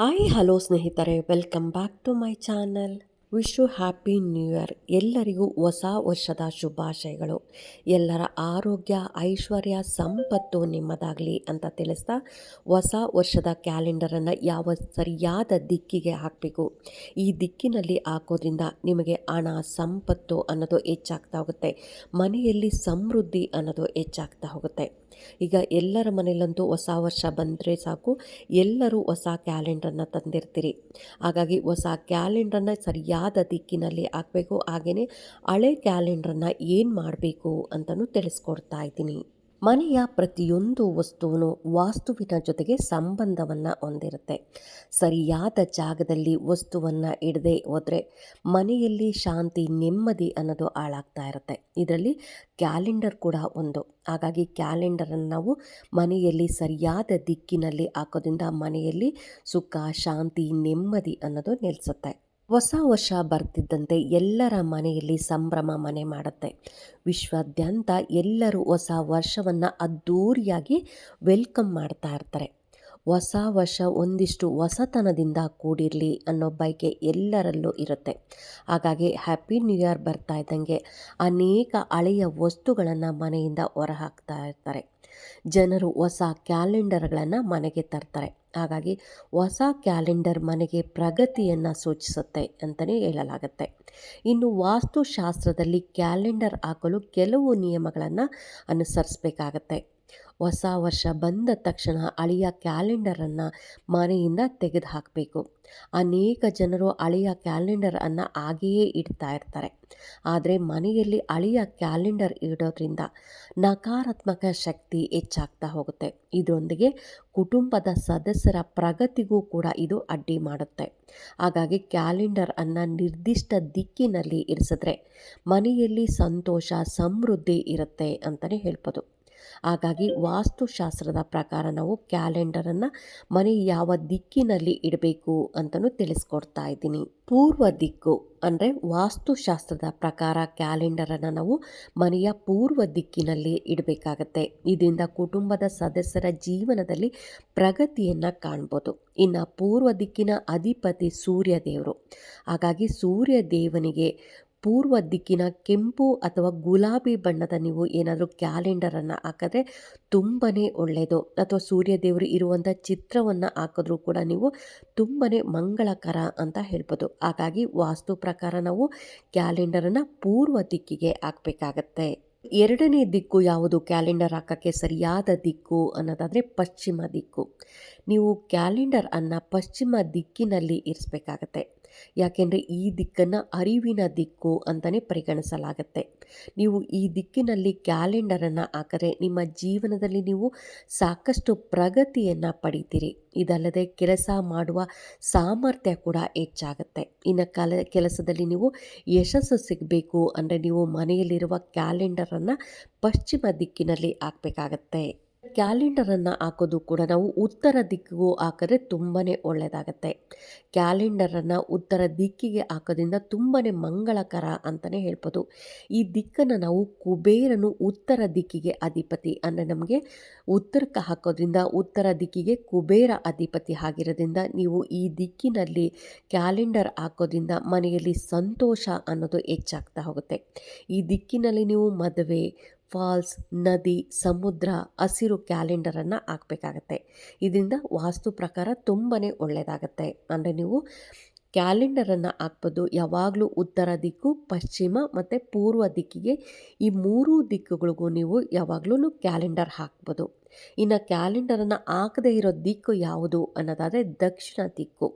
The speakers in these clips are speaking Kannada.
ಹಾಯ್ ಹಲೋ ಸ್ನೇಹಿತರೆ, welcome back to my channel. Wish you happy new year. ಎಲ್ಲರಿಗೂ ಹೊಸ ವರ್ಷದ ಶುಭಾಶಯಗಳು. ಎಲ್ಲರ ಆರೋಗ್ಯ, ಐಶ್ವರ್ಯ, ಸಂಪತ್ತು ನಿಮ್ಮದಾಗಲಿ ಅಂತ ತಿಳಿಸ್ತಾ, ಹೊಸ ವರ್ಷದ ಕ್ಯಾಲೆಂಡರನ್ನು ಯಾವ ಸರಿಯಾದ ದಿಕ್ಕಿಗೆ ಹಾಕಬೇಕು, ಈ ದಿಕ್ಕಿನಲ್ಲಿ ಹಾಕೋದ್ರಿಂದ ನಿಮಗೆ ಹಣ, ಸಂಪತ್ತು ಅನ್ನೋದು ಹೆಚ್ಚಾಗ್ತಾ ಹೋಗುತ್ತೆ. ಮನೆಯಲ್ಲಿ ಸಮೃದ್ಧಿ ಅನ್ನೋದು ಹೆಚ್ಚಾಗ್ತಾ ಹೋಗುತ್ತೆ. ಈಗ ಎಲ್ಲರ ಮನೆಯಲ್ಲಂತೂ ಹೊಸ ವರ್ಷ ಬಂದರೆ ಸಾಕು, ಎಲ್ಲರೂ ಹೊಸ ಕ್ಯಾಲೆಂಡರನ್ನ ತಂದಿರ್ತೀರಿ. ಹಾಗಾಗಿ ಹೊಸ ಕ್ಯಾಲೆಂಡರನ್ನ ಸರಿಯಾದ ದಿಕ್ಕಿನಲ್ಲಿ ಹಾಕಬೇಕು. ಹಾಗೆಯೇ ಹಳೆ ಕ್ಯಾಲೆಂಡರನ್ನ ಏನು ಮಾಡಬೇಕು ಅಂತಲೂ ತಿಳಿಸ್ಕೊಡ್ತಾ ಇದ್ದೀನಿ. ಮನೆಯ ಪ್ರತಿಯೊಂದು ವಸ್ತುವು ವಾಸ್ತುವಿನ ಜೊತೆಗೆ ಸಂಬಂಧವನ್ನು ಹೊಂದಿರುತ್ತೆ. ಸರಿಯಾದ ಜಾಗದಲ್ಲಿ ವಸ್ತುವನ್ನು ಇಡದೆ ಹೋದರೆ ಮನೆಯಲ್ಲಿ ಶಾಂತಿ, ನೆಮ್ಮದಿ ಅನ್ನೋದು ಹಾಳಾಗ್ತಾ ಇರುತ್ತೆ. ಇದರಲ್ಲಿ ಕ್ಯಾಲೆಂಡರ್ ಕೂಡ ಒಂದು. ಹಾಗಾಗಿ ಕ್ಯಾಲೆಂಡರನ್ನು ನಾವು ಮನೆಯಲ್ಲಿ ಸರಿಯಾದ ದಿಕ್ಕಿನಲ್ಲಿ ಹಾಕೋದ್ರಿಂದ ಮನೆಯಲ್ಲಿ ಸುಖ, ಶಾಂತಿ, ನೆಮ್ಮದಿ ಅನ್ನೋದು ನೆಲೆಸುತ್ತೆ. ಹೊಸ ವರ್ಷ ಬರ್ತಿದ್ದಂತೆ ಎಲ್ಲರ ಮನೆಯಲ್ಲಿ ಸಂಭ್ರಮ ಮನೆ ಮಾಡುತ್ತೆ. ವಿಶ್ವಾದ್ಯಂತ ಎಲ್ಲರೂ ಹೊಸ ವರ್ಷವನ್ನು ಅದ್ಧೂರಿಯಾಗಿ ವೆಲ್ಕಮ್ ಮಾಡ್ತಾ ಇರ್ತಾರೆ. ಹೊಸ ವರ್ಷ ಒಂದಿಷ್ಟು ಹೊಸತನದಿಂದ ಕೂಡಿರಲಿ ಅನ್ನೋ ಬಯಕೆ ಎಲ್ಲರಲ್ಲೂ ಇರುತ್ತೆ. ಹಾಗಾಗಿ ಹ್ಯಾಪಿ ನ್ಯೂ ಇಯರ್ ಬರ್ತಾ ಇದ್ದಂಗೆ ಅನೇಕ ಹಳೆಯ ವಸ್ತುಗಳನ್ನು ಮನೆಯಿಂದ ಹೊರಹಾಕ್ತಾ ಇರ್ತಾರೆ. ಜನರು ಹೊಸ ಕ್ಯಾಲೆಂಡರ್ಗಳನ್ನು ಮನೆಗೆ ತರ್ತಾರೆ. ಹಾಗಾಗಿ ಹೊಸ ಕ್ಯಾಲೆಂಡರ್ ಮನೆಗೆ ಪ್ರಗತಿಯನ್ನು ಸೂಚಿಸುತ್ತೆ ಅಂತಲೇ ಹೇಳಲಾಗುತ್ತೆ. ಇನ್ನು ವಾಸ್ತುಶಾಸ್ತ್ರದಲ್ಲಿ ಕ್ಯಾಲೆಂಡರ್ ಹಾಕಲು ಕೆಲವು ನಿಯಮಗಳನ್ನು ಅನುಸರಿಸಬೇಕಾಗತ್ತೆ. ಹೊಸ ವರ್ಷ ಬಂದ ತಕ್ಷಣ ಹಳೆಯ ಕ್ಯಾಲೆಂಡರನ್ನು ಮನೆಯಿಂದ ತೆಗೆದು ಹಾಕಬೇಕು. ಅನೇಕ ಜನರು ಹಳೆಯ ಕ್ಯಾಲೆಂಡರನ್ನು ಹಾಗೆಯೇ ಇಡ್ತಾ ಇರ್ತಾರೆ. ಆದರೆ ಮನೆಯಲ್ಲಿ ಹಳೆಯ ಕ್ಯಾಲೆಂಡರ್ ಇಡೋದ್ರಿಂದ ನಕಾರಾತ್ಮಕ ಶಕ್ತಿ ಹೆಚ್ಚಾಗ್ತಾ ಹೋಗುತ್ತೆ. ಇದರೊಂದಿಗೆ ಕುಟುಂಬದ ಸದಸ್ಯರ ಪ್ರಗತಿಗೂ ಕೂಡ ಇದು ಅಡ್ಡಿ ಮಾಡುತ್ತೆ. ಹಾಗಾಗಿ ಕ್ಯಾಲೆಂಡರ್ ಅನ್ನು ನಿರ್ದಿಷ್ಟ ದಿಕ್ಕಿನಲ್ಲಿ ಇರಿಸಿದ್ರೆ ಮನೆಯಲ್ಲಿ ಸಂತೋಷ, ಸಮೃದ್ಧಿ ಇರುತ್ತೆ ಅಂತಲೇ ಹೇಳ್ಬೋದು. ಹಾಗಾಗಿ ವಾಸ್ತುಶಾಸ್ತ್ರದ ಪ್ರಕಾರ ನಾವು ಕ್ಯಾಲೆಂಡರನ್ನು ಮನೆ ಯಾವ ದಿಕ್ಕಿನಲ್ಲಿ ಇಡಬೇಕು ಅಂತಲೂ ತಿಳಿಸ್ಕೊಡ್ತಾ ಇದ್ದೀನಿ. ಪೂರ್ವ ದಿಕ್ಕು ಅಂದರೆ ವಾಸ್ತುಶಾಸ್ತ್ರದ ಪ್ರಕಾರ ಕ್ಯಾಲೆಂಡರನ್ನು ನಾವು ಮನೆಯ ಪೂರ್ವ ದಿಕ್ಕಿನಲ್ಲಿ ಇಡಬೇಕಾಗತ್ತೆ. ಇದರಿಂದ ಕುಟುಂಬದ ಸದಸ್ಯರ ಜೀವನದಲ್ಲಿ ಪ್ರಗತಿಯನ್ನು ಕಾಣ್ಬೋದು. ಇನ್ನು ಪೂರ್ವ ದಿಕ್ಕಿನ ಅಧಿಪತಿ ಸೂರ್ಯ ದೇವರು. ಹಾಗಾಗಿ ಸೂರ್ಯ ದೇವನಿಗೆ ಪೂರ್ವ ದಿಕ್ಕಿನ ಕೆಂಪು ಅಥವಾ ಗುಲಾಬಿ ಬಣ್ಣದ ನೀವು ಏನಾದರೂ ಕ್ಯಾಲೆಂಡರನ್ನು ಹಾಕಿದ್ರೆ ತುಂಬಾ ಒಳ್ಳೆಯದು. ಅಥವಾ ಸೂರ್ಯ ದೇವರು ಇರುವಂಥ ಚಿತ್ರವನ್ನು ಹಾಕಿದ್ರೂ ಕೂಡ ನೀವು ತುಂಬಾ ಮಂಗಳಕರ ಅಂತ ಹೇಳ್ಬೋದು. ಹಾಗಾಗಿ ವಾಸ್ತು ಪ್ರಕಾರ ನಾವು ಕ್ಯಾಲೆಂಡರನ್ನು ಪೂರ್ವ ದಿಕ್ಕಿಗೆ ಹಾಕಬೇಕಾಗತ್ತೆ. ಎರಡನೇ ದಿಕ್ಕು ಯಾವುದು ಕ್ಯಾಲೆಂಡರ್ ಹಾಕೋಕ್ಕೆ ಸರಿಯಾದ ದಿಕ್ಕು ಅನ್ನೋದಾದರೆ ಪಶ್ಚಿಮ ದಿಕ್ಕು. ನೀವು ಕ್ಯಾಲೆಂಡರ್ ಅನ್ನು ಪಶ್ಚಿಮ ದಿಕ್ಕಿನಲ್ಲಿ ಇರಿಸಬೇಕಾಗತ್ತೆ. ಯಾಕೆಂದರೆ ಈ ದಿಕ್ಕನ್ನು ಅರಿವಿನ ದಿಕ್ಕು ಅಂತಲೇ ಪರಿಗಣಿಸಲಾಗತ್ತೆ. ನೀವು ಈ ದಿಕ್ಕಿನಲ್ಲಿ ಕ್ಯಾಲೆಂಡರನ್ನು ಹಾಕಿದ್ರೆ ನಿಮ್ಮ ಜೀವನದಲ್ಲಿ ನೀವು ಸಾಕಷ್ಟು ಪ್ರಗತಿಯನ್ನು ಪಡಿತೀರಿ. ಇದಲ್ಲದೆ ಕೆಲಸ ಮಾಡುವ ಸಾಮರ್ಥ್ಯ ಕೂಡ ಹೆಚ್ಚಾಗುತ್ತೆ. ಇನ್ನು ಕೆಲಸದಲ್ಲಿ ನೀವು ಯಶಸ್ಸು ಸಿಗಬೇಕು ಅಂದರೆ ನೀವು ಮನೆಯಲ್ಲಿರುವ ಕ್ಯಾಲೆಂಡರನ್ನು ಪಶ್ಚಿಮ ದಿಕ್ಕಿನಲ್ಲಿ ಹಾಕಬೇಕಾಗತ್ತೆ. ಕ್ಯಾಲೆಂಡರನ್ನು ಹಾಕೋದು ಕೂಡ ನಾವು ಉತ್ತರ ದಿಕ್ಕಿಗೂ ಹಾಕಿದ್ರೆ ತುಂಬಾ ಒಳ್ಳೆಯದಾಗತ್ತೆ. ಕ್ಯಾಲೆಂಡರನ್ನು ಉತ್ತರ ದಿಕ್ಕಿಗೆ ಹಾಕೋದ್ರಿಂದ ತುಂಬಾ ಮಂಗಳಕರ ಅಂತಲೇ ಹೇಳ್ಬೋದು. ಈ ದಿಕ್ಕನ್ನು ನಾವು ಕುಬೇರನು ಉತ್ತರ ದಿಕ್ಕಿಗೆ ಅಧಿಪತಿ ಅಂದರೆ ನಮಗೆ ಉತ್ತರಕ್ಕೆ ಹಾಕೋದ್ರಿಂದ ಉತ್ತರ ದಿಕ್ಕಿಗೆ ಕುಬೇರ ಅಧಿಪತಿ ಆಗಿರೋದ್ರಿಂದ ನೀವು ಈ ದಿಕ್ಕಿನಲ್ಲಿ ಕ್ಯಾಲೆಂಡರ್ ಹಾಕೋದ್ರಿಂದ ಮನೆಯಲ್ಲಿ ಸಂತೋಷ ಅನ್ನೋದು ಹೆಚ್ಚಾಗ್ತಾ ಹೋಗುತ್ತೆ. ಈ ದಿಕ್ಕಿನಲ್ಲಿ ನೀವು ಮದುವೆ, ಫಾಲ್ಸ್, ನದಿ, ಸಮುದ್ರ, ಹಸಿರು ಕ್ಯಾಲೆಂಡರನ್ನು ಹಾಕಬೇಕಾಗತ್ತೆ. ಇದರಿಂದ ವಾಸ್ತು ಪ್ರಕಾರ ತುಂಬಾ ಒಳ್ಳೆಯದಾಗತ್ತೆ. ಅಂದರೆ ನೀವು ಕ್ಯಾಲೆಂಡರನ್ನು ಹಾಕ್ಬೋದು ಯಾವಾಗಲೂ ಉತ್ತರ ದಿಕ್ಕು, ಪಶ್ಚಿಮ ಮತ್ತು ಪೂರ್ವ ದಿಕ್ಕಿಗೆ ಈ ಮೂರೂ ದಿಕ್ಕುಗಳಿಗೂ ನೀವು ಯಾವಾಗಲೂ ಕ್ಯಾಲೆಂಡರ್ ಹಾಕ್ಬೋದು. ಇನ್ನು ಕ್ಯಾಲೆಂಡರನ್ನು ಹಾಕದೇ ಇರೋ ದಿಕ್ಕು ಯಾವುದು ಅನ್ನೋದಾದರೆ ದಕ್ಷಿಣ ದಿಕ್ಕು.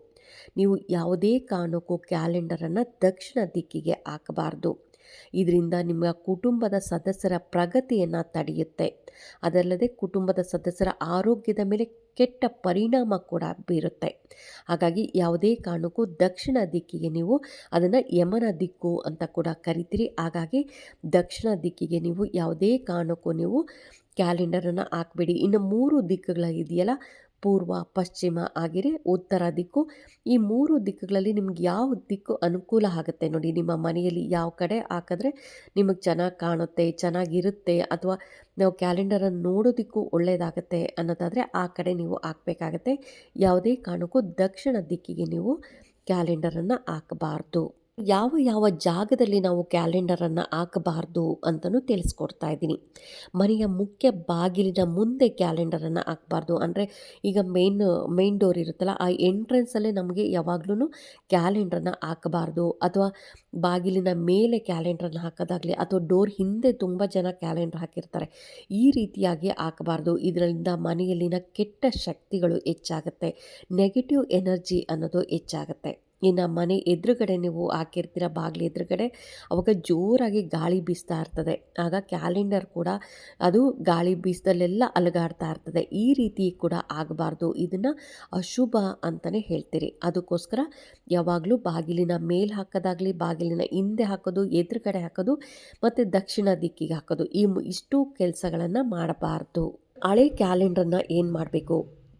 ನೀವು ಯಾವುದೇ ಕಾರಣಕ್ಕೂ ಕ್ಯಾಲೆಂಡರನ್ನು ದಕ್ಷಿಣ ದಿಕ್ಕಿಗೆ ಹಾಕಬಾರ್ದು. ಇದರಿಂದ ನಿಮ್ಮ ಕುಟುಂಬದ ಸದಸ್ಯರ ಪ್ರಗತಿಯನ್ನು ತಡೆಯುತ್ತೆ. ಅದಲ್ಲದೆ ಕುಟುಂಬದ ಸದಸ್ಯರ ಆರೋಗ್ಯದ ಮೇಲೆ ಕೆಟ್ಟ ಪರಿಣಾಮ ಕೂಡ ಬೀರುತ್ತೆ. ಹಾಗಾಗಿ ಯಾವುದೇ ಕಾರಣಕ್ಕೂ ದಕ್ಷಿಣ ದಿಕ್ಕಿಗೆ ನೀವು ಅದನ್ನು ಯಮನ ದಿಕ್ಕು ಅಂತ ಕೂಡ ಕರಿತೀರಿ. ಹಾಗಾಗಿ ದಕ್ಷಿಣ ದಿಕ್ಕಿಗೆ ನೀವು ಯಾವುದೇ ಕಾರಣಕ್ಕೂ ನೀವು ಕ್ಯಾಲೆಂಡರನ್ನು ಹಾಕಬೇಡಿ. ಇನ್ನು ಮೂರು ದಿಕ್ಕುಗಳಿದೆಯಲ್ಲ, ಪೂರ್ವ, ಪಶ್ಚಿಮ ಆಗಿರೆ ಉತ್ತರ ದಿಕ್ಕು. ಈ 3 ದಿಕ್ಕುಗಳಲ್ಲಿ ನಿಮ್ಗೆ ಯಾವ ದಿಕ್ಕು ಅನುಕೂಲ ಆಗುತ್ತೆ ನೋಡಿ, ನಿಮ್ಮ ಮನೆಯಲ್ಲಿ ಯಾವ ಕಡೆ ಹಾಕಿದ್ರೆ ನಿಮಗೆ ಚೆನ್ನಾಗಿ ಕಾಣುತ್ತೆ, ಚೆನ್ನಾಗಿರುತ್ತೆ, ಅಥವಾ ನಾವು ಕ್ಯಾಲೆಂಡರನ್ನು ನೋಡೋದಕ್ಕೂ ಒಳ್ಳೆಯದಾಗತ್ತೆ ಅನ್ನೋದಾದರೆ ಆ ಕಡೆ ನೀವು ಹಾಕಬೇಕಾಗತ್ತೆ. ಯಾವುದೇ ಕಾರಣಕ್ಕೂ ದಕ್ಷಿಣ ದಿಕ್ಕಿಗೆ ನೀವು ಕ್ಯಾಲೆಂಡರನ್ನು ಹಾಕಬಾರ್ದು. ಯಾವ ಯಾವ ಜಾಗದಲ್ಲಿ ನಾವು ಕ್ಯಾಲೆಂಡರನ್ನು ಹಾಕಬಾರ್ದು ಅಂತಲೂ ತಿಳಿಸ್ಕೊಡ್ತಾ ಇದ್ದೀನಿ. ಮನೆಯ ಮುಖ್ಯ ಬಾಗಿಲಿನ ಮುಂದೆ ಕ್ಯಾಲೆಂಡರನ್ನು ಹಾಕಬಾರ್ದು. ಅಂದರೆ ಈಗ ಮೇನ್ ಡೋರ್ ಇರುತ್ತಲ್ಲ, ಆ ಎಂಟ್ರೆನ್ಸಲ್ಲೇ ನಮಗೆ ಯಾವಾಗ್ಲೂ ಕ್ಯಾಲೆಂಡ್ರನ್ನ ಹಾಕಬಾರ್ದು. ಅಥವಾ ಬಾಗಿಲಿನ ಮೇಲೆ ಕ್ಯಾಲೆಂಡ್ರನ್ನ ಹಾಕೋದಾಗಲಿ, ಅಥವಾ ಡೋರ್ ಹಿಂದೆ ತುಂಬ ಜನ ಕ್ಯಾಲೆಂಡರ್ ಹಾಕಿರ್ತಾರೆ, ಈ ರೀತಿಯಾಗಿ ಹಾಕಬಾರ್ದು. ಇದರಿಂದ ಮನೆಯಲ್ಲಿನ ಕೆಟ್ಟ ಶಕ್ತಿಗಳು ಹೆಚ್ಚಾಗುತ್ತೆ, ನೆಗೆಟಿವ್ ಎನರ್ಜಿ ಅನ್ನೋದು ಹೆಚ್ಚಾಗುತ್ತೆ. ಇನ್ನು ಮನೆ ಎದುರುಗಡೆ ನೀವು ಹಾಕಿರ್ತೀರ, ಬಾಗಿಲು ಎದುರುಗಡೆ, ಅವಾಗ ಜೋರಾಗಿ ಗಾಳಿ ಬೀಸ್ತಾ ಇರ್ತದೆ. ಆಗ ಕ್ಯಾಲೆಂಡರ್ ಕೂಡ ಅದು ಗಾಳಿ ಬೀಸ್ದಲ್ಲೆಲ್ಲ ಅಲುಗಾಡ್ತಾ ಇರ್ತದೆ. ಈ ರೀತಿ ಕೂಡ ಆಗಬಾರ್ದು. ಇದನ್ನು ಅಶುಭ ಅಂತಲೇ ಹೇಳ್ತೀರಿ. ಅದಕ್ಕೋಸ್ಕರ ಯಾವಾಗಲೂ ಬಾಗಿಲಿನ ಮೇಲೆ ಹಾಕೋದಾಗಲಿ, ಬಾಗಿಲಿನ ಹಿಂದೆ ಹಾಕೋದು, ಎದುರುಗಡೆ ಹಾಕೋದು, ಮತ್ತು ದಕ್ಷಿಣ ದಿಕ್ಕಿಗೆ ಹಾಕೋದು, ಇಷ್ಟು ಕೆಲಸಗಳನ್ನು ಮಾಡಬಾರ್ದು. ಹಳೆ ಕ್ಯಾಲೆಂಡ್ರನ್ನ ಏನು ಮಾಡಬೇಕು,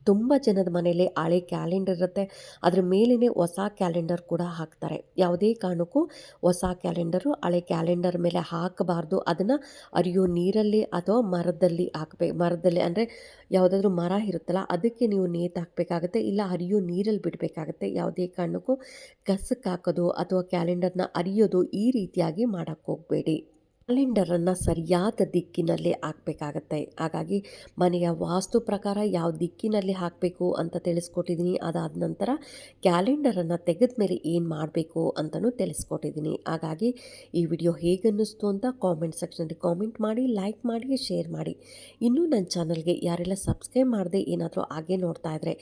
ತುಂಬ ಜನದ ಮನೆಯಲ್ಲಿ ಹಳೆ ಕ್ಯಾಲೆಂಡರ್ ಇರುತ್ತೆ, ಅದ್ರ ಮೇಲೇ ಹೊಸ ಕ್ಯಾಲೆಂಡರ್ ಕೂಡ ಹಾಕ್ತಾರೆ. ಯಾವುದೇ ಕಾರಣಕ್ಕೂ ಹೊಸ ಕ್ಯಾಲೆಂಡರು ಹಳೆ ಕ್ಯಾಲೆಂಡರ್ ಮೇಲೆ ಹಾಕಬಾರ್ದು. ಅದನ್ನು ಅರಿಯೋ ನೀರಲ್ಲಿ ಅಥವಾ ಮರದಲ್ಲಿ ಅಂದರೆ ಯಾವುದಾದ್ರೂ ಮರ ಇರುತ್ತಲ್ಲ, ಅದಕ್ಕೆ ನೀವು ನೇತು ಹಾಕಬೇಕಾಗತ್ತೆ, ಇಲ್ಲ ಹರಿಯೋ ನೀರಲ್ಲಿ ಬಿಡಬೇಕಾಗತ್ತೆ. ಯಾವುದೇ ಕಾರಣಕ್ಕೂ ಕಸಕ್ಕೆ ಹಾಕೋದು ಅಥವಾ ಕ್ಯಾಲೆಂಡರ್ನ ಅರಿಯೋದು ಈ ರೀತಿಯಾಗಿ ಮಾಡೋಕ್ಕೆ ಹೋಗಬೇಡಿ. ಕ್ಯಾಲೆಂಡರನ್ನು ಸರಿಯಾದ ದಿಕ್ಕಿನಲ್ಲಿ ಹಾಕಬೇಕಾಗತ್ತೆ. ಹಾಗಾಗಿ ಮನೆಯ ವಾಸ್ತು ಪ್ರಕಾರ ಯಾವ ದಿಕ್ಕಿನಲ್ಲಿ ಹಾಕಬೇಕು ಅಂತ ತಿಳಿಸ್ಕೊಟ್ಟಿದ್ದೀನಿ. ಅದಾದ ನಂತರ ಕ್ಯಾಲೆಂಡರನ್ನು ತೆಗೆದ ಮೇಲೆ ಏನು ಮಾಡಬೇಕು ಅಂತಲೂ ತಿಳಿಸ್ಕೊಟ್ಟಿದ್ದೀನಿ. ಹಾಗಾಗಿ ಈ ವಿಡಿಯೋ ಹೇಗೆ ಅನ್ನಿಸ್ತು ಅಂತ ಕಾಮೆಂಟ್ ಸೆಕ್ಷನಲ್ಲಿ ಕಾಮೆಂಟ್ ಮಾಡಿ, ಲೈಕ್ ಮಾಡಿ, ಶೇರ್ ಮಾಡಿ. ಇನ್ನೂ ನನ್ನ ಚಾನಲ್ಗೆ ಯಾರೆಲ್ಲ ಸಬ್ಸ್ಕ್ರೈಬ್ ಮಾಡದೆ ಏನಾದರೂ ಹಾಗೆ ನೋಡ್ತಾ ಇದ್ದರೆ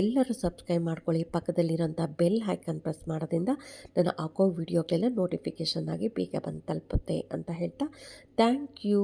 ಎಲ್ಲರೂ ಸಬ್ಸ್ಕ್ರೈಬ್ ಮಾಡ್ಕೊಳ್ಳಿ. ಪಕ್ಕದಲ್ಲಿರೋಂಥ ಬೆಲ್ ಐಕನ್ ಪ್ರೆಸ್ ಮಾಡೋದ್ರಿಂದ ನಾನು ಹಾಕೋ ವಿಡಿಯೋಗಳೆಲ್ಲ ನೋಟಿಫಿಕೇಷನ್ ಆಗಿ ಬೇಗ ಬಂದು ತಲುಪುತ್ತೆ ಅಂತ ಹೇಳ್ತಾ ಥ್ಯಾಂಕ್ ಯು.